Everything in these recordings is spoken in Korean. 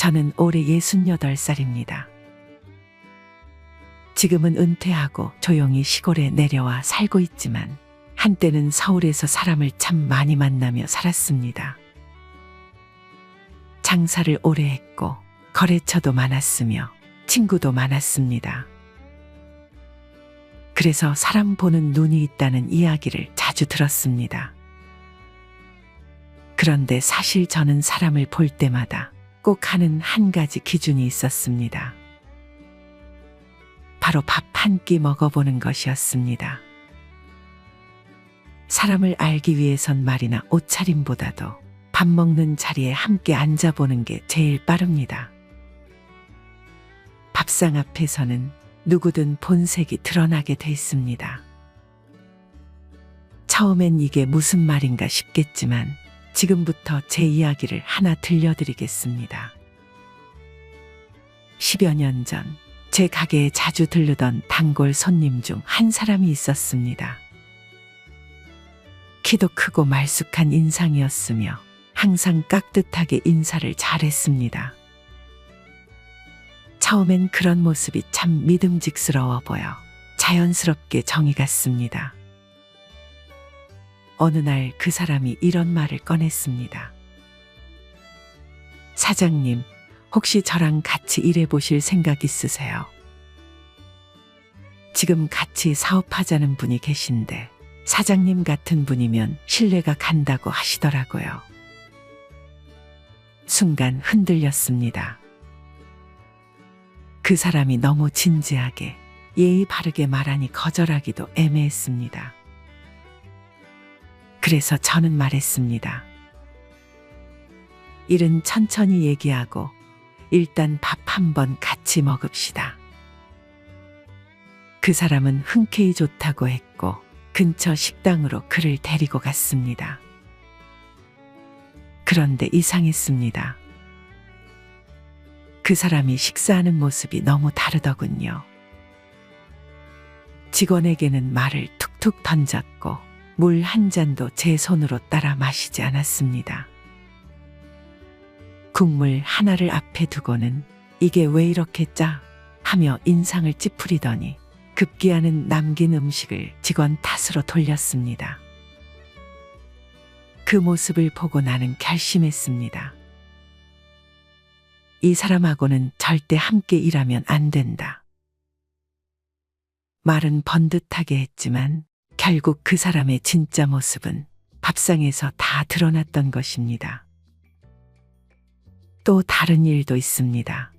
저는 올해 68살입니다. 지금은 은퇴하고 조용히 시골에 내려와 살고 있지만 한때는 서울에서 사람을 참 많이 만나며 살았습니다. 장사를 오래 했고 거래처도 많았으며 친구도 많았습니다. 그래서 사람 보는 눈이 있다는 이야기를 자주 들었습니다. 그런데 사실 저는 사람을 볼 때마다 꼭 하는 한 가지 기준이 있었습니다. 바로 밥 한 끼 먹어보는 것이었습니다. 사람을 알기 위해선 말이나 옷차림보다도 밥 먹는 자리에 함께 앉아보는 게 제일 빠릅니다. 밥상 앞에서는 누구든 본색이 드러나게 돼 있습니다. 처음엔 이게 무슨 말인가 싶겠지만 지금부터 제 이야기를 하나 들려드리겠습니다. 10여 년 전 제 가게에 자주 들르던 단골 손님 중 한 사람이 있었습니다. 키도 크고 말쑥한 인상이었으며 항상 깍듯하게 인사를 잘했습니다. 처음엔 그런 모습이 참 믿음직스러워 보여 자연스럽게 정이 갔습니다. 어느 날 그 사람이 이런 말을 꺼냈습니다. 사장님, 혹시 저랑 같이 일해보실 생각 있으세요? 지금 같이 사업하자는 분이 계신데 사장님 같은 분이면 신뢰가 간다고 하시더라고요. 순간 흔들렸습니다. 그 사람이 너무 진지하게 예의 바르게 말하니 거절하기도 애매했습니다. 그래서 저는 말했습니다. 일은 천천히 얘기하고 일단 밥 한번 같이 먹읍시다. 그 사람은 흔쾌히 좋다고 했고 근처 식당으로 그를 데리고 갔습니다. 그런데 이상했습니다. 그 사람이 식사하는 모습이 너무 다르더군요. 직원에게는 말을 툭툭 던졌고 물 한 잔도 제 손으로 따라 마시지 않았습니다. 국물 하나를 앞에 두고는 이게 왜 이렇게 짜? 하며 인상을 찌푸리더니 급기야는 남긴 음식을 직원 탓으로 돌렸습니다. 그 모습을 보고 나는 결심했습니다. 이 사람하고는 절대 함께 일하면 안 된다. 말은 번듯하게 했지만 결국 그 사람의 진짜 모습은 밥상에서 다 드러났던 것입니다. 또 다른 일도 있습니다.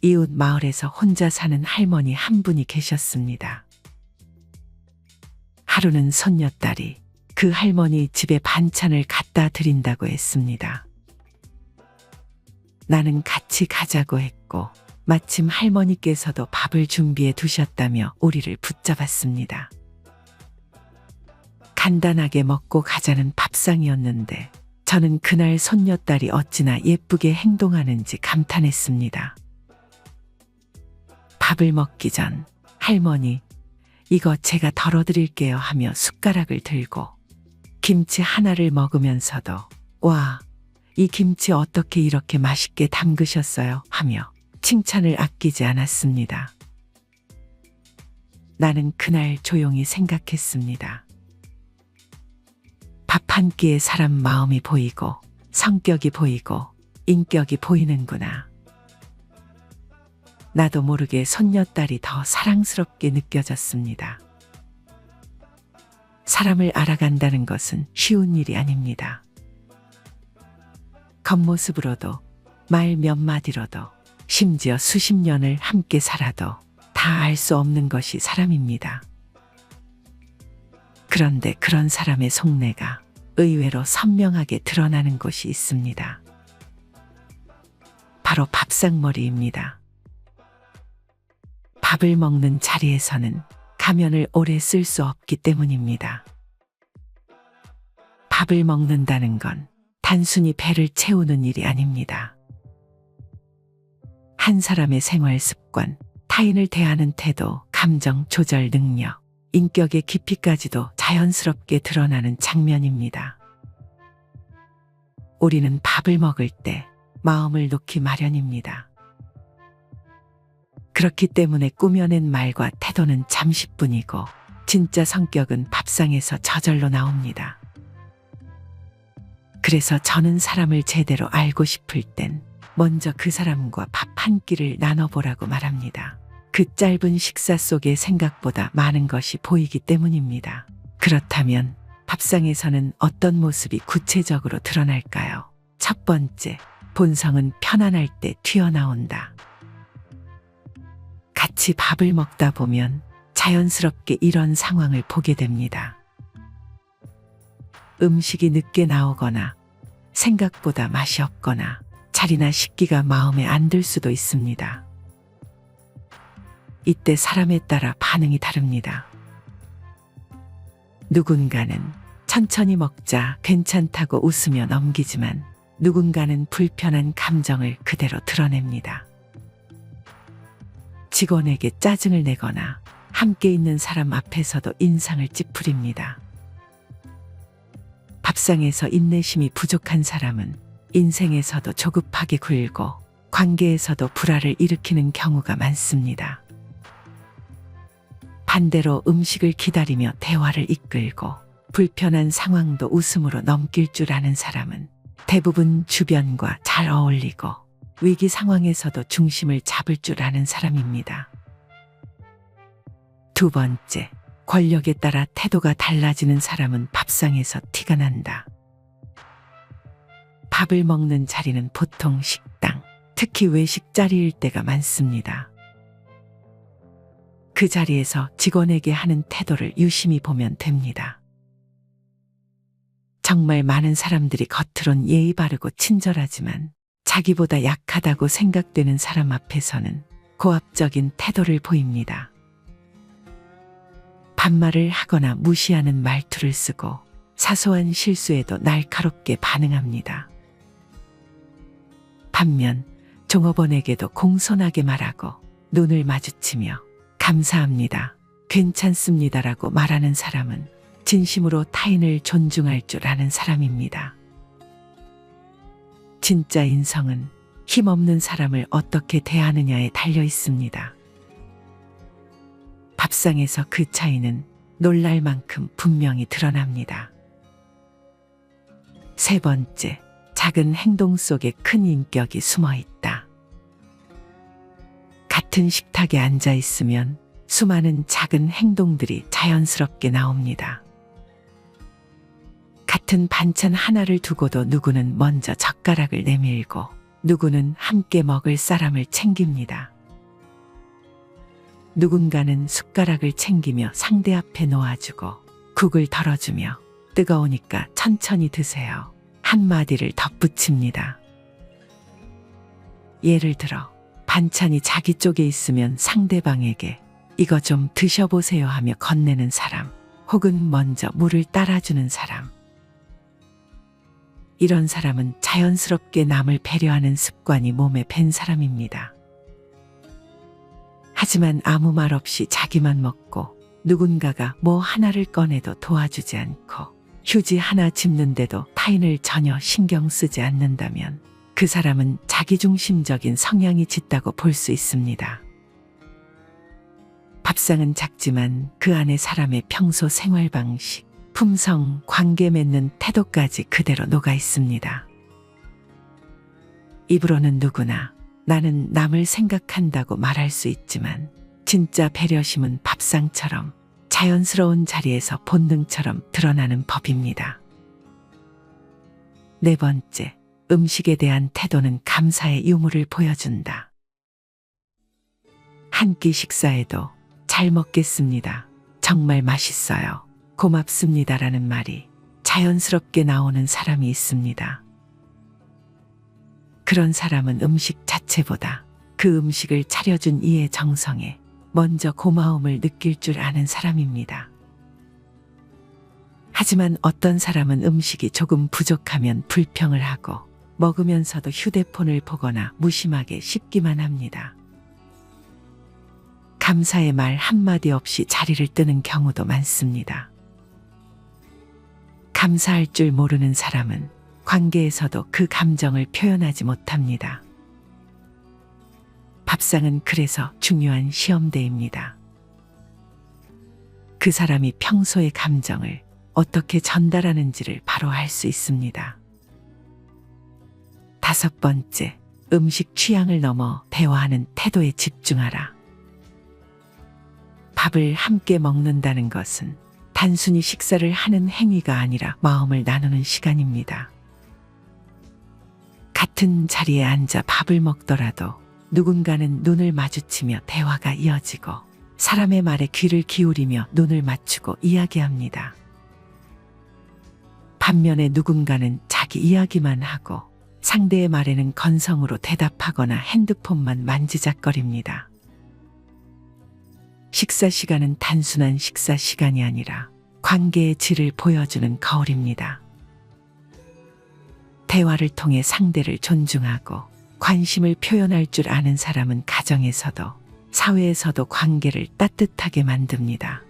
이웃 마을에서 혼자 사는 할머니 한 분이 계셨습니다. 하루는 손녀딸이 그 할머니 집에 반찬을 갖다 드린다고 했습니다. 나는 같이 가자고 했고 마침 할머니께서도 밥을 준비해 두셨다며 우리를 붙잡았습니다. 간단하게 먹고 가자는 밥상이었는데 저는 그날 손녀딸이 어찌나 예쁘게 행동하는지 감탄했습니다. 밥을 먹기 전 할머니, 이거 제가 덜어드릴게요 하며 숟가락을 들고 김치 하나를 먹으면서도 와, 이 김치 어떻게 이렇게 맛있게 담그셨어요? 하며 칭찬을 아끼지 않았습니다. 나는 그날 조용히 생각했습니다. 밥 한 끼에 사람 마음이 보이고 성격이 보이고 인격이 보이는구나. 나도 모르게 손녀딸이 더 사랑스럽게 느껴졌습니다. 사람을 알아간다는 것은 쉬운 일이 아닙니다. 겉모습으로도 말 몇 마디로도 심지어 수십 년을 함께 살아도 다 알 수 없는 것이 사람입니다. 그런데 그런 사람의 속내가 의외로 선명하게 드러나는 곳이 있습니다. 바로 밥상머리입니다. 밥을 먹는 자리에서는 가면을 오래 쓸 수 없기 때문입니다. 밥을 먹는다는 건 단순히 배를 채우는 일이 아닙니다. 한 사람의 생활 습관, 타인을 대하는 태도, 감정 조절 능력, 인격의 깊이까지도 자연스럽게 드러나는 장면입니다. 우리는 밥을 먹을 때 마음을 놓기 마련입니다. 그렇기 때문에 꾸며낸 말과 태도는 잠시뿐이고 진짜 성격은 밥상에서 저절로 나옵니다. 그래서 저는 사람을 제대로 알고 싶을 땐 먼저 그 사람과 밥 한 끼를 나눠보라고 말합니다. 그 짧은 식사 속에 생각보다 많은 것이 보이기 때문입니다. 그렇다면 밥상에서는 어떤 모습이 구체적으로 드러날까요? 첫 번째, 본성은 편안할 때 튀어나온다. 같이 밥을 먹다 보면 자연스럽게 이런 상황을 보게 됩니다. 음식이 늦게 나오거나 생각보다 맛이 없거나 자리나 식기가 마음에 안 들 수도 있습니다. 이때 사람에 따라 반응이 다릅니다. 누군가는 천천히 먹자 괜찮다고 웃으며 넘기지만 누군가는 불편한 감정을 그대로 드러냅니다. 직원에게 짜증을 내거나 함께 있는 사람 앞에서도 인상을 찌푸립니다. 밥상에서 인내심이 부족한 사람은 인생에서도 조급하게 굴고 관계에서도 불화를 일으키는 경우가 많습니다. 반대로 음식을 기다리며 대화를 이끌고 불편한 상황도 웃음으로 넘길 줄 아는 사람은 대부분 주변과 잘 어울리고 위기 상황에서도 중심을 잡을 줄 아는 사람입니다. 두 번째, 권력에 따라 태도가 달라지는 사람은 밥상에서 티가 난다. 밥을 먹는 자리는 보통 식당, 특히 외식 자리일 때가 많습니다. 그 자리에서 직원에게 하는 태도를 유심히 보면 됩니다. 정말 많은 사람들이 겉으론 예의 바르고 친절하지만 자기보다 약하다고 생각되는 사람 앞에서는 고압적인 태도를 보입니다. 반말을 하거나 무시하는 말투를 쓰고 사소한 실수에도 날카롭게 반응합니다. 반면 종업원에게도 공손하게 말하고 눈을 마주치며 감사합니다, 괜찮습니다라고 말하는 사람은 진심으로 타인을 존중할 줄 아는 사람입니다. 진짜 인성은 힘없는 사람을 어떻게 대하느냐에 달려 있습니다. 밥상에서 그 차이는 놀랄 만큼 분명히 드러납니다. 세 번째, 작은 행동 속에 큰 인격이 숨어 있다. 같은 식탁에 앉아 있으면 수많은 작은 행동들이 자연스럽게 나옵니다. 같은 반찬 하나를 두고도 누구는 먼저 젓가락을 내밀고 누구는 함께 먹을 사람을 챙깁니다. 누군가는 숟가락을 챙기며 상대 앞에 놓아주고 국을 덜어주며 뜨거우니까 천천히 드세요, 한마디를 덧붙입니다. 예를 들어 반찬이 자기 쪽에 있으면 상대방에게 이거 좀 드셔보세요 하며 건네는 사람, 혹은 먼저 물을 따라주는 사람. 이런 사람은 자연스럽게 남을 배려하는 습관이 몸에 밴 사람입니다. 하지만 아무 말 없이 자기만 먹고 누군가가 뭐 하나를 꺼내도 도와주지 않고 휴지 하나 짚는데도 타인을 전혀 신경 쓰지 않는다면 그 사람은 자기중심적인 성향이 짙다고 볼 수 있습니다. 밥상은 작지만 그 안에 사람의 평소 생활 방식, 품성, 관계 맺는 태도까지 그대로 녹아 있습니다. 입으로는 누구나 나는 남을 생각한다고 말할 수 있지만 진짜 배려심은 밥상처럼 자연스러운 자리에서 본능처럼 드러나는 법입니다. 네 번째, 음식에 대한 태도는 감사의 유무를 보여준다. 한 끼 식사에도 잘 먹겠습니다, 정말 맛있어요, 고맙습니다라는 말이 자연스럽게 나오는 사람이 있습니다. 그런 사람은 음식 자체보다 그 음식을 차려준 이의 정성에 먼저 고마움을 느낄 줄 아는 사람입니다. 하지만 어떤 사람은 음식이 조금 부족하면 불평을 하고 먹으면서도 휴대폰을 보거나 무심하게 씹기만 합니다. 감사의 말 한마디 없이 자리를 뜨는 경우도 많습니다. 감사할 줄 모르는 사람은 관계에서도 그 감정을 표현하지 못합니다. 밥상은 그래서 중요한 시험대입니다. 그 사람이 평소의 감정을 어떻게 전달하는지를 바로 알 수 있습니다. 5번째, 음식 취향을 넘어 대화하는 태도에 집중하라. 밥을 함께 먹는다는 것은 단순히 식사를 하는 행위가 아니라 마음을 나누는 시간입니다. 같은 자리에 앉아 밥을 먹더라도 누군가는 눈을 마주치며 대화가 이어지고 사람의 말에 귀를 기울이며 눈을 맞추고 이야기합니다. 반면에 누군가는 자기 이야기만 하고 상대의 말에는 건성으로 대답하거나 핸드폰만 만지작거립니다. 식사 시간은 단순한 식사 시간이 아니라 관계의 질을 보여주는 거울입니다. 대화를 통해 상대를 존중하고 관심을 표현할 줄 아는 사람은 가정에서도 사회에서도 관계를 따뜻하게 만듭니다.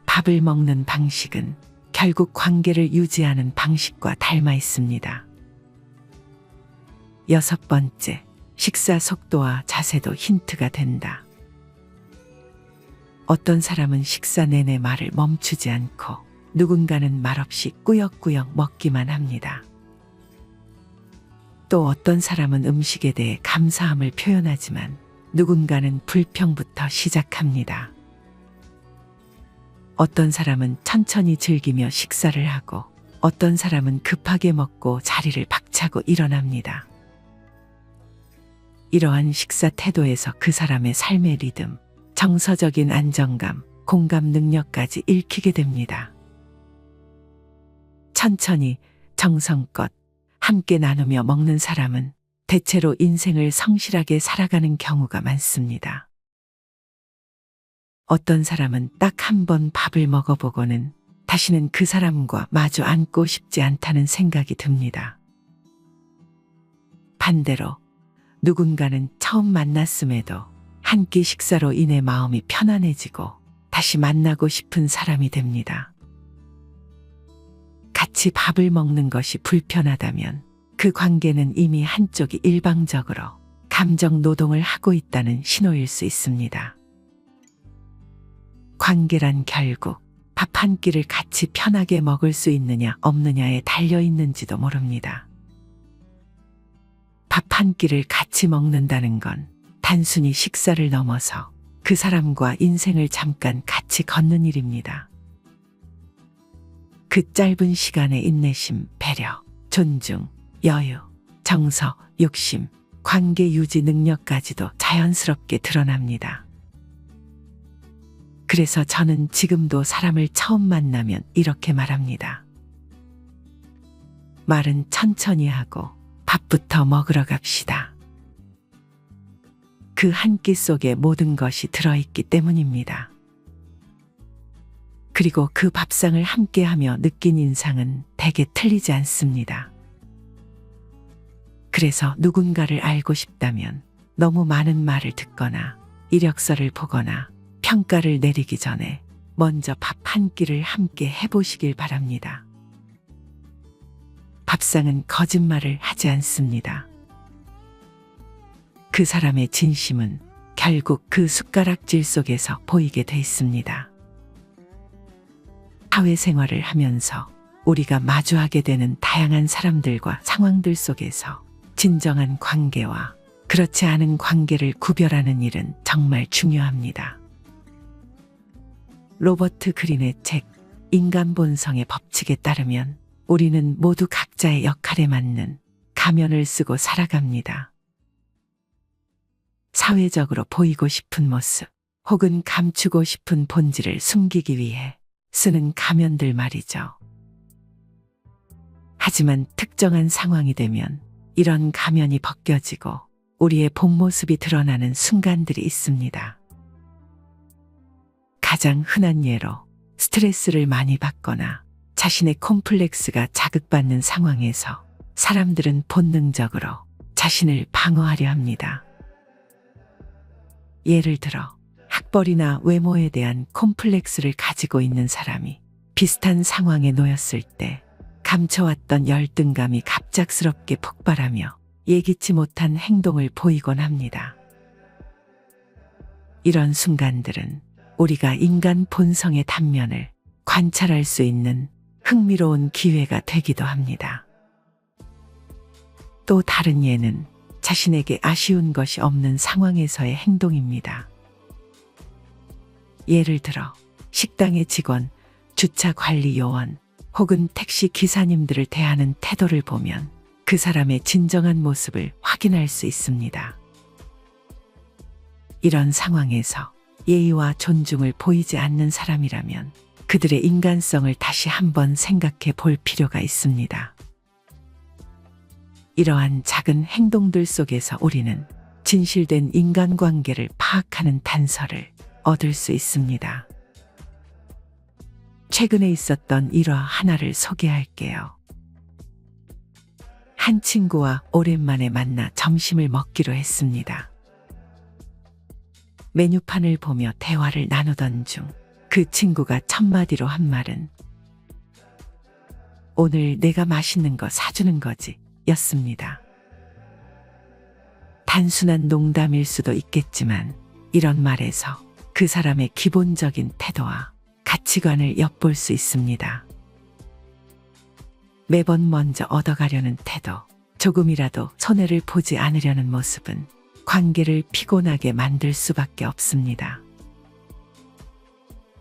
밥을 먹는 방식은 결국 관계를 유지하는 방식과 닮아 있습니다. 6번째, 식사 속도와 자세도 힌트가 된다. 어떤 사람은 식사 내내 말을 멈추지 않고 누군가는 말없이 꾸역꾸역 먹기만 합니다. 또 어떤 사람은 음식에 대해 감사함을 표현하지만 누군가는 불평부터 시작합니다. 어떤 사람은 천천히 즐기며 식사를 하고 어떤 사람은 급하게 먹고 자리를 박차고 일어납니다. 이러한 식사 태도에서 그 사람의 삶의 리듬, 정서적인 안정감, 공감 능력까지 읽히게 됩니다. 천천히 정성껏 함께 나누며 먹는 사람은 대체로 인생을 성실하게 살아가는 경우가 많습니다. 어떤 사람은 딱 한 번 밥을 먹어보고는 다시는 그 사람과 마주 앉고 싶지 않다는 생각이 듭니다. 반대로 누군가는 처음 만났음에도 한 끼 식사로 인해 마음이 편안해지고 다시 만나고 싶은 사람이 됩니다. 같이 밥을 먹는 것이 불편하다면 그 관계는 이미 한쪽이 일방적으로 감정 노동을 하고 있다는 신호일 수 있습니다. 관계란 결국 밥 한 끼를 같이 편하게 먹을 수 있느냐 없느냐에 달려 있는지도 모릅니다. 밥 한 끼를 같이 먹는다는 건 단순히 식사를 넘어서 그 사람과 인생을 잠깐 같이 걷는 일입니다. 그 짧은 시간의 인내심, 배려, 존중, 여유, 정서, 욕심, 관계 유지 능력까지도 자연스럽게 드러납니다. 그래서 저는 지금도 사람을 처음 만나면 이렇게 말합니다. 말은 천천히 하고 밥부터 먹으러 갑시다. 그 한 끼 속에 모든 것이 들어있기 때문입니다. 그리고 그 밥상을 함께하며 느낀 인상은 대개 틀리지 않습니다. 그래서 누군가를 알고 싶다면 너무 많은 말을 듣거나 이력서를 보거나 평가를 내리기 전에 먼저 밥 한 끼를 함께 해보시길 바랍니다. 밥상은 거짓말을 하지 않습니다. 그 사람의 진심은 결국 그 숟가락질 속에서 보이게 돼 있습니다. 사회생활을 하면서 우리가 마주하게 되는 다양한 사람들과 상황들 속에서 진정한 관계와 그렇지 않은 관계를 구별하는 일은 정말 중요합니다. 로버트 그린의 책 인간 본성의 법칙에 따르면 우리는 모두 각자의 역할에 맞는 가면을 쓰고 살아갑니다. 사회적으로 보이고 싶은 모습 혹은 감추고 싶은 본질을 숨기기 위해 쓰는 가면들 말이죠. 하지만 특정한 상황이 되면 이런 가면이 벗겨지고 우리의 본 모습이 드러나는 순간들이 있습니다. 가장 흔한 예로 스트레스를 많이 받거나 자신의 콤플렉스가 자극받는 상황에서 사람들은 본능적으로 자신을 방어하려 합니다. 예를 들어 학벌이나 외모에 대한 콤플렉스를 가지고 있는 사람이 비슷한 상황에 놓였을 때 감춰왔던 열등감이 갑작스럽게 폭발하며 예기치 못한 행동을 보이곤 합니다. 이런 순간들은 우리가 인간 본성의 단면을 관찰할 수 있는 흥미로운 기회가 되기도 합니다. 또 다른 예는 자신에게 아쉬운 것이 없는 상황에서의 행동입니다. 예를 들어 식당의 직원, 주차 관리 요원 혹은 택시 기사님들을 대하는 태도를 보면 그 사람의 진정한 모습을 확인할 수 있습니다. 이런 상황에서 예의와 존중을 보이지 않는 사람이라면 그들의 인간성을 다시 한번 생각해 볼 필요가 있습니다. 이러한 작은 행동들 속에서 우리는 진실된 인간관계를 파악하는 단서를 얻을 수 있습니다. 최근에 있었던 일화 하나를 소개할게요. 한 친구와 오랜만에 만나 점심을 먹기로 했습니다. 메뉴판을 보며 대화를 나누던 중 그 친구가 첫마디로 한 말은 "오늘 내가 맛있는 거 사주는 거지" 였습니다. 단순한 농담일 수도 있겠지만 이런 말에서 그 사람의 기본적인 태도와 가치관을 엿볼 수 있습니다. 매번 먼저 얻어가려는 태도, 조금이라도 손해를 보지 않으려는 모습은 관계를 피곤하게 만들 수밖에 없습니다.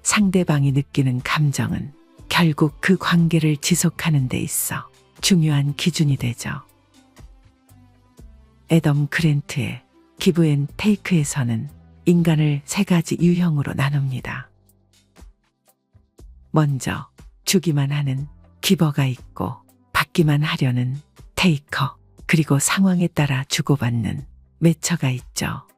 상대방이 느끼는 감정은 결국 그 관계를 지속하는 데 있어 중요한 기준이 되죠. 애덤 그랜트의 기브 앤 테이크에서는 인간을 3가지 유형으로 나눕니다. 먼저 주기만 하는 기버가 있고 받기만 하려는 테이커, 그리고 상황에 따라 주고받는 매처가 있죠.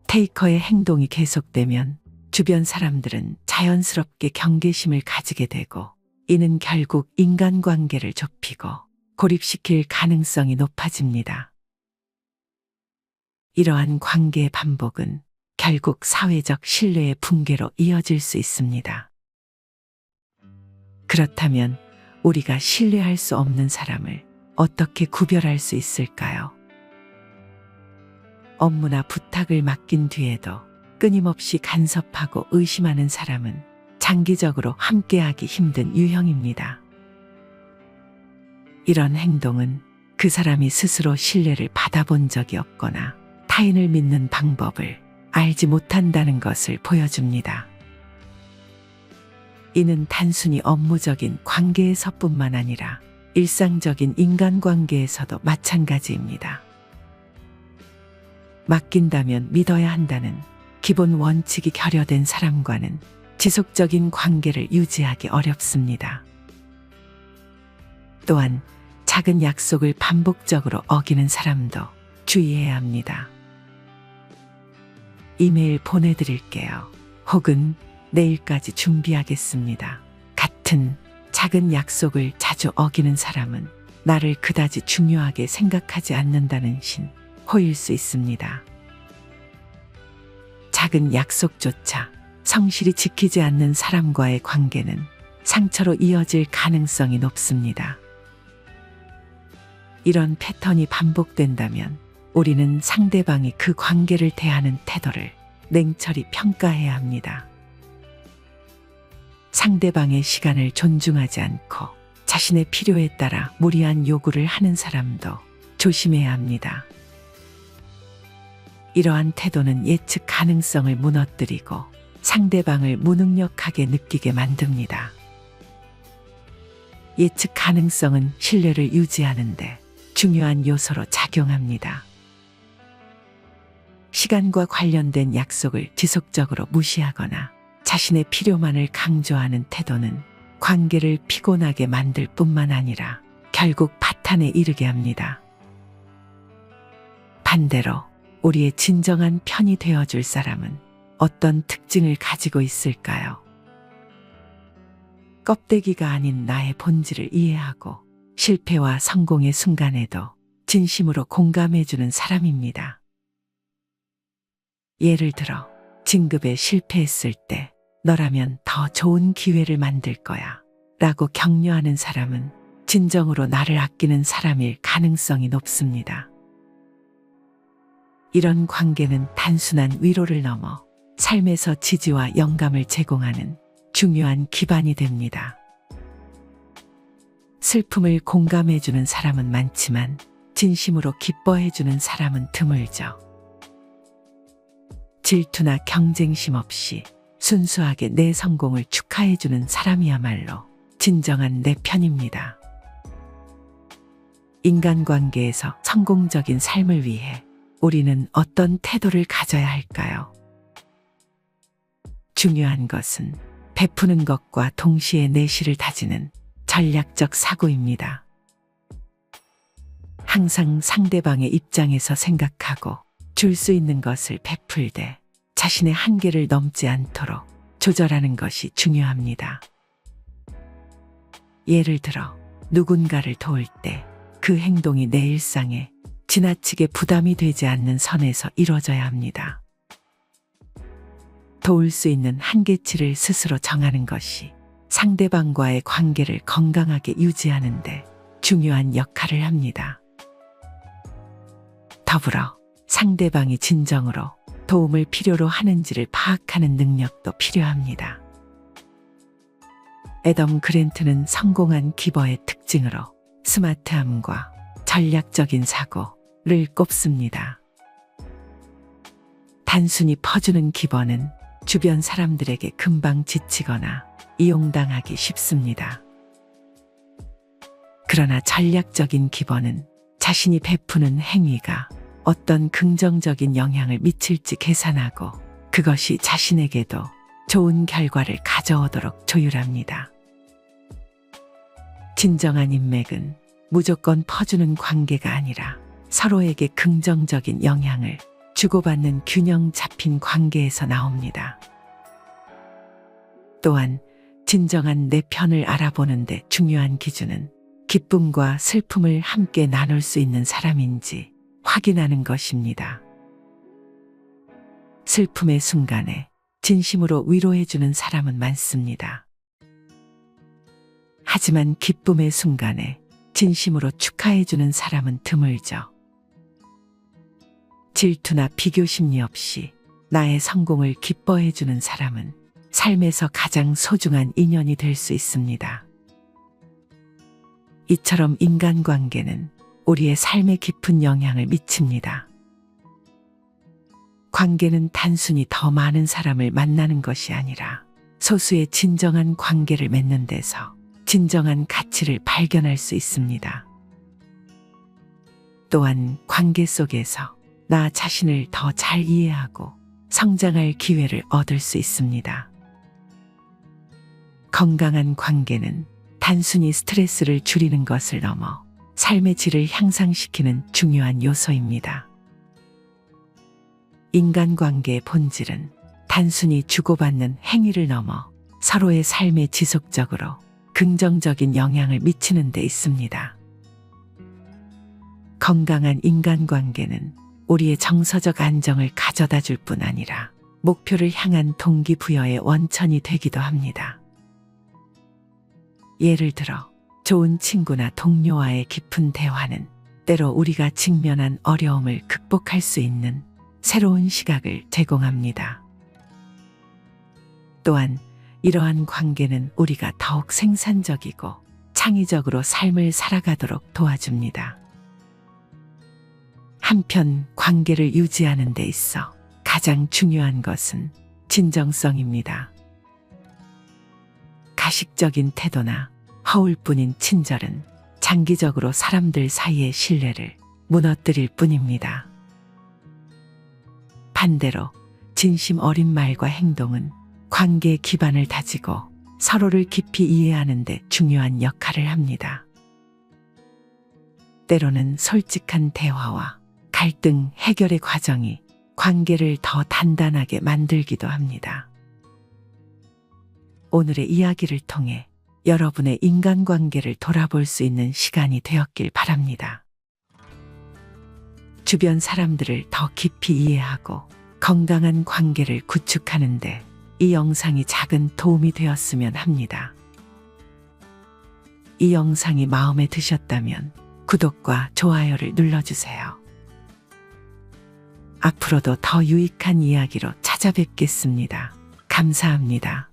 테이커의 행동이 계속되면 주변 사람들은 자연스럽게 경계심을 가지게 되고 이는 결국 인간관계를 좁히고 고립시킬 가능성이 높아집니다. 이러한 관계의 반복은 결국 사회적 신뢰의 붕괴로 이어질 수 있습니다. 그렇다면 우리가 신뢰할 수 없는 사람을 어떻게 구별할 수 있을까요? 업무나 부탁을 맡긴 뒤에도 끊임없이 간섭하고 의심하는 사람은 장기적으로 함께하기 힘든 유형입니다. 이런 행동은 그 사람이 스스로 신뢰를 받아본 적이 없거나 타인을 믿는 방법을 알지 못한다는 것을 보여줍니다. 이는 단순히 업무적인 관계에서뿐만 아니라 일상적인 인간관계에서도 마찬가지입니다. 맡긴다면 믿어야 한다는 기본 원칙이 결여된 사람과는 지속적인 관계를 유지하기 어렵습니다. 또한 작은 약속을 반복적으로 어기는 사람도 주의해야 합니다. 이메일 보내드릴게요. 혹은 내일까지 준비하겠습니다. 같은 작은 약속을 자주 어기는 사람은 나를 그다지 중요하게 생각하지 않는다는 신호일 수 있습니다. 작은 약속조차 성실히 지키지 않는 사람과의 관계는 상처로 이어질 가능성이 높습니다. 이런 패턴이 반복된다면 우리는 상대방이 그 관계를 대하는 태도를 냉철히 평가해야 합니다. 상대방의 시간을 존중하지 않고 자신의 필요에 따라 무리한 요구를 하는 사람도 조심해야 합니다. 이러한 태도는 예측 가능성을 무너뜨리고 상대방을 무능력하게 느끼게 만듭니다. 예측 가능성은 신뢰를 유지하는데 중요한 요소로 작용합니다. 시간과 관련된 약속을 지속적으로 무시하거나 자신의 필요만을 강조하는 태도는 관계를 피곤하게 만들 뿐만 아니라 결국 파탄에 이르게 합니다. 반대로 우리의 진정한 편이 되어줄 사람은 어떤 특징을 가지고 있을까요? 껍데기가 아닌 나의 본질을 이해하고 실패와 성공의 순간에도 진심으로 공감해주는 사람입니다. 예를 들어 진급에 실패했을 때 너라면 더 좋은 기회를 만들 거야 라고 격려하는 사람은 진정으로 나를 아끼는 사람일 가능성이 높습니다. 이런 관계는 단순한 위로를 넘어 삶에서 지지와 영감을 제공하는 중요한 기반이 됩니다. 슬픔을 공감해주는 사람은 많지만 진심으로 기뻐해주는 사람은 드물죠. 질투나 경쟁심 없이 순수하게 내 성공을 축하해주는 사람이야말로 진정한 내 편입니다. 인간관계에서 성공적인 삶을 위해 우리는 어떤 태도를 가져야 할까요? 중요한 것은 베푸는 것과 동시에 내실을 다지는 전략적 사고입니다. 항상 상대방의 입장에서 생각하고 줄 수 있는 것을 베풀되 자신의 한계를 넘지 않도록 조절하는 것이 중요합니다. 예를 들어 누군가를 도울 때 그 행동이 내 일상에 지나치게 부담이 되지 않는 선에서 이루어져야 합니다. 도울 수 있는 한계치를 스스로 정하는 것이 상대방과의 관계를 건강하게 유지하는 데 중요한 역할을 합니다. 더불어 상대방이 진정으로 도움을 필요로 하는지를 파악하는 능력도 필요합니다. 애덤 그랜트는 성공한 기버의 특징으로 스마트함과 전략적인 사고를 꼽습니다. 단순히 퍼주는 기버는 주변 사람들에게 금방 지치거나 이용당하기 쉽습니다. 그러나 전략적인 기버는 자신이 베푸는 행위가 어떤 긍정적인 영향을 미칠지 계산하고 그것이 자신에게도 좋은 결과를 가져오도록 조율합니다. 진정한 인맥은 무조건 퍼주는 관계가 아니라 서로에게 긍정적인 영향을 주고받는 균형 잡힌 관계에서 나옵니다. 또한 진정한 내 편을 알아보는 데 중요한 기준은 기쁨과 슬픔을 함께 나눌 수 있는 사람인지 확인하는 것입니다. 슬픔의 순간에 진심으로 위로해주는 사람은 많습니다. 하지만 기쁨의 순간에 진심으로 축하해주는 사람은 드물죠. 질투나 비교 심리 없이 나의 성공을 기뻐해주는 사람은 삶에서 가장 소중한 인연이 될 수 있습니다. 이처럼 인간관계는 우리의 삶에 깊은 영향을 미칩니다. 관계는 단순히 더 많은 사람을 만나는 것이 아니라 소수의 진정한 관계를 맺는 데서 진정한 가치를 발견할 수 있습니다. 또한 관계 속에서 나 자신을 더 잘 이해하고 성장할 기회를 얻을 수 있습니다. 건강한 관계는 단순히 스트레스를 줄이는 것을 넘어 삶의 질을 향상시키는 중요한 요소입니다. 인간관계의 본질은 단순히 주고받는 행위를 넘어 서로의 삶에 지속적으로 긍정적인 영향을 미치는 데 있습니다. 건강한 인간관계는 우리의 정서적 안정을 가져다 줄 뿐 아니라 목표를 향한 동기부여의 원천이 되기도 합니다. 예를 들어 좋은 친구나 동료와의 깊은 대화는 때로 우리가 직면한 어려움을 극복할 수 있는 새로운 시각을 제공합니다. 또한 이러한 관계는 우리가 더욱 생산적이고 창의적으로 삶을 살아가도록 도와줍니다. 한편 관계를 유지하는 데 있어 가장 중요한 것은 진정성입니다. 가식적인 태도나 허울뿐인 친절은 장기적으로 사람들 사이의 신뢰를 무너뜨릴 뿐입니다. 반대로 진심 어린 말과 행동은 관계의 기반을 다지고 서로를 깊이 이해하는 데 중요한 역할을 합니다. 때로는 솔직한 대화와 갈등 해결의 과정이 관계를 더 단단하게 만들기도 합니다. 오늘의 이야기를 통해 여러분의 인간관계를 돌아볼 수 있는 시간이 되었길 바랍니다. 주변 사람들을 더 깊이 이해하고 건강한 관계를 구축하는데 이 영상이 작은 도움이 되었으면 합니다. 이 영상이 마음에 드셨다면 구독과 좋아요를 눌러주세요. 앞으로도 더 유익한 이야기로 찾아뵙겠습니다. 감사합니다.